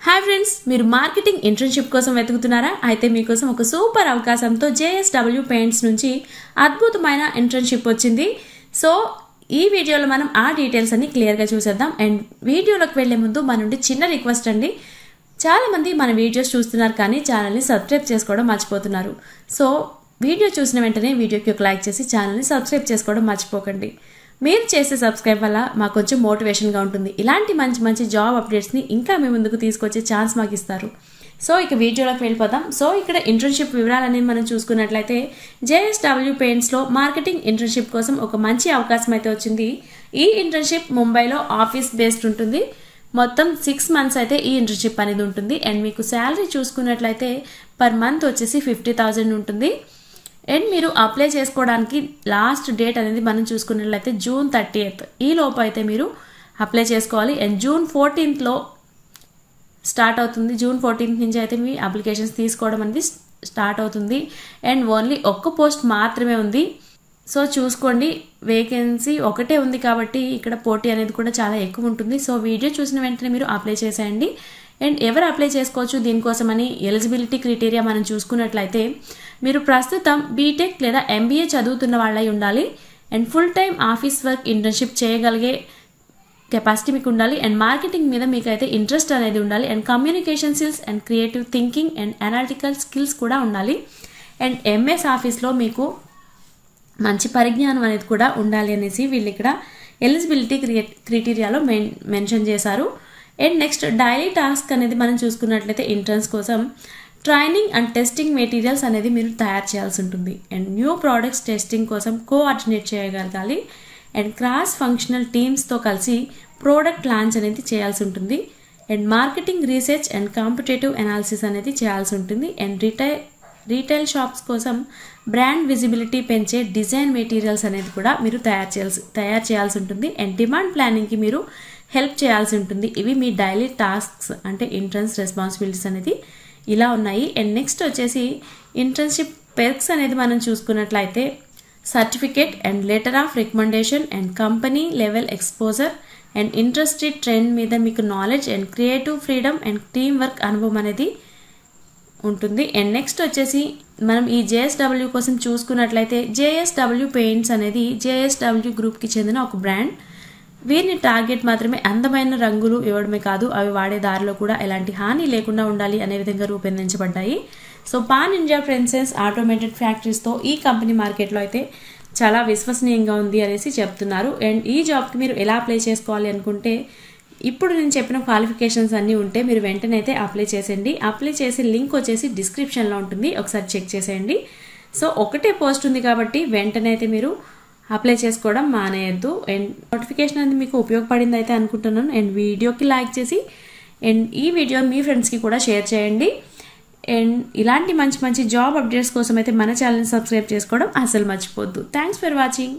Hi friends, మీరు marketing internship కోసం వెతుకుతున్నారా? అయితే మీకోసం ఒక సూపర్ అవకాశంతో JSW పెయింట్స్ నుంచి అద్భుతమైన ఇంటర్న్షిప్ వచ్చింది. సో ఈ వీడియోలో మనం ఆ డీటెయిల్స్ అన్ని క్లియర్గా చూసేద్దాం. అండ్ వీడియోలోకి వెళ్లే ముందు మన నుండి చిన్న రిక్వెస్ట్ అండి. చాలామంది మన వీడియోస్ చూస్తున్నారు కానీ ఛానల్ని సబ్స్క్రైబ్ చేసుకోవడం మర్చిపోతున్నారు. సో వీడియో చూసిన వెంటనే వీడియోకి ఒక లైక్ చేసి ఛానల్ని సబ్స్క్రైబ్ చేసుకోవడం మర్చిపోకండి. మీరు చేసే సబ్స్క్రైబ్ వల్ల మాకు కొంచెం మోటివేషన్గా ఉంటుంది. ఇలాంటి మంచి మంచి జాబ్ అప్డేట్స్ని ఇంకా మీ ముందుకు తీసుకొచ్చే ఛాన్స్ మాకు ఇస్తారు. సో ఇక వీడియోలోకి వెళ్ళిపోదాం. సో ఇక్కడ ఇంటర్న్షిప్ వివరాలనేది మనం చూసుకున్నట్లయితే JSW పెయింట్స్లో మార్కెటింగ్ ఇంటర్న్షిప్ కోసం ఒక మంచి అవకాశం అయితే వచ్చింది. ఈ ఇంటర్న్షిప్ ముంబైలో ఆఫీస్ బేస్డ్ ఉంటుంది. మొత్తం 6 months అయితే ఈ ఇంటర్న్షిప్ అనేది ఉంటుంది. అండ్ మీకు శాలరీ చూసుకున్నట్లయితే పర్ మంత్ వచ్చేసి 50,000 ఉంటుంది. అండ్ మీరు అప్లై చేసుకోవడానికి లాస్ట్ డేట్ అనేది మనం చూసుకున్నట్లయితే June 30th ఈ లోపు అయితే మీరు అప్లై చేసుకోవాలి. అండ్ June 14th స్టార్ట్ అవుతుంది. June 14th నుంచి అయితే మీ అప్లికేషన్స్ తీసుకోవడం అనేది స్టార్ట్ అవుతుంది. అండ్ ఓన్లీ ఒక్క పోస్ట్ మాత్రమే ఉంది. సో చూసుకోండి, వేకెన్సీ ఒకటే ఉంది కాబట్టి ఇక్కడ పోటీ అనేది కూడా చాలా ఎక్కువ ఉంటుంది. సో వీడియో చూసిన వెంటనే మీరు అప్లై చేసేయండి. అండ్ ఎవరు అప్లై చేసుకోవచ్చు దీనికోసమని ఎలిజిబిలిటీ క్రైటీరియా మనం చూసుకున్నట్లయితే మీరు ప్రస్తుతం బీటెక్ లేదా MBA చదువుతున్న వాళ్ళై ఉండాలి. And full time office work internship చేయగలిగే కెపాసిటీ మీకు ఉండాలి. అండ్ మార్కెటింగ్ మీద మీకైతే ఇంట్రెస్ట్ అనేది ఉండాలి. And communication skills and creative thinking and analytical skills కూడా ఉండాలి. అండ్ MS ఆఫీస్లో మీకు మంచి పరిజ్ఞానం అనేది కూడా ఉండాలి అనేసి వీళ్ళు ఇక్కడ ఎలిజిబిలిటీ క్రైటీరియాలో మెన్షన్ చేశారు. అండ్ నెక్స్ట్ డైలీ టాస్క్ అనేది మనం చూసుకున్నట్లయితే ఇంటర్న్స్ కోసం ట్రైనింగ్ అండ్ టెస్టింగ్ మెటీరియల్స్ అనేది మీరు తయారు చేయాల్సి ఉంటుంది. అండ్ న్యూ ప్రోడక్ట్స్ టెస్టింగ్ కోసం కోఆర్డినేట్ చేయగలగాలి. అండ్ క్రాస్ ఫంక్షనల్ టీమ్స్తో కలిసి ప్రోడక్ట్ లాంచ్ అనేది చేయాల్సి ఉంటుంది. And marketing research and competitive analysis అనేది చేయాల్సి ఉంటుంది. అండ్ రీటైల్ షాప్స్ కోసం బ్రాండ్ విజిబిలిటీ పెంచే డిజైన్ మెటీరియల్స్ అనేది కూడా మీరు తయారు చేయాల్సి ఉంటుంది. అండ్ డిమాండ్ ప్లానింగ్కి మీరు హెల్ప్ చేయాల్సి ఉంటుంది. ఇవి మీ డైలీ టాస్క్స్ అంటే ఇంటర్న్స్ రెస్పాన్సిబిలిటీస్ అనేది ఇలా ఉన్నాయి. అండ్ నెక్స్ట్ వచ్చేసి ఇంటర్న్షిప్ పెర్క్స్ అనేది మనం చూసుకున్నట్లయితే certificate and letter of recommendation and company level exposure and industry trend మీద మీకు knowledge and creative freedom and team work అనుభవం అనేది ఉంటుంది. అండ్ నెక్స్ట్ వచ్చేసి మనం ఈ JSW కోసం చూసుకున్నట్లయితే JSW పెయింట్స్ అనేది JSW గ్రూప్కి చెందిన ఒక బ్రాండ్. వీరిని టార్గెట్ మాత్రమే అందమైన రంగులు ఇవ్వడమే కాదు, అవి వాడే దారిలో కూడా ఎలాంటి హాని లేకుండా ఉండాలి అనే విధంగా రూపొందించబడ్డాయి. So pan India presence automated ఫ్యాక్టరీస్తో ఈ కంపెనీ మార్కెట్లో అయితే చాలా విశ్వసనీయంగా ఉంది అనేసి చెప్తున్నారు. అండ్ ఈ జాబ్కి మీరు ఎలా అప్లై చేసుకోవాలి అనుకుంటే ఇప్పుడు నేను చెప్పిన క్వాలిఫికేషన్స్ అన్నీ ఉంటే మీరు వెంటనే అయితే అప్లై చేసేయండి. అప్లై చేసే లింక్ వచ్చేసి డిస్క్రిప్షన్లో ఉంటుంది, ఒకసారి చెక్ చేసేయండి. సో ఒకటే పోస్ట్ ఉంది కాబట్టి వెంటనే అయితే మీరు అప్లై చేసుకోవడం మానేయద్దు. అండ్ నోటిఫికేషన్ అనేది మీకు ఉపయోగపడింది అయితే అనుకుంటున్నాను. అండ్ వీడియోకి లైక్ చేసి అండ్ ఈ వీడియో మీ ఫ్రెండ్స్కి కూడా షేర్ చేయండి. అండ్ ఇలాంటి మంచి మంచి జాబ్ అప్డేట్స్ కోసం అయితే మన ఛానల్ని సబ్స్క్రైబ్ చేసుకోవడం అసలు మర్చిపోద్దు. Thanks for watching.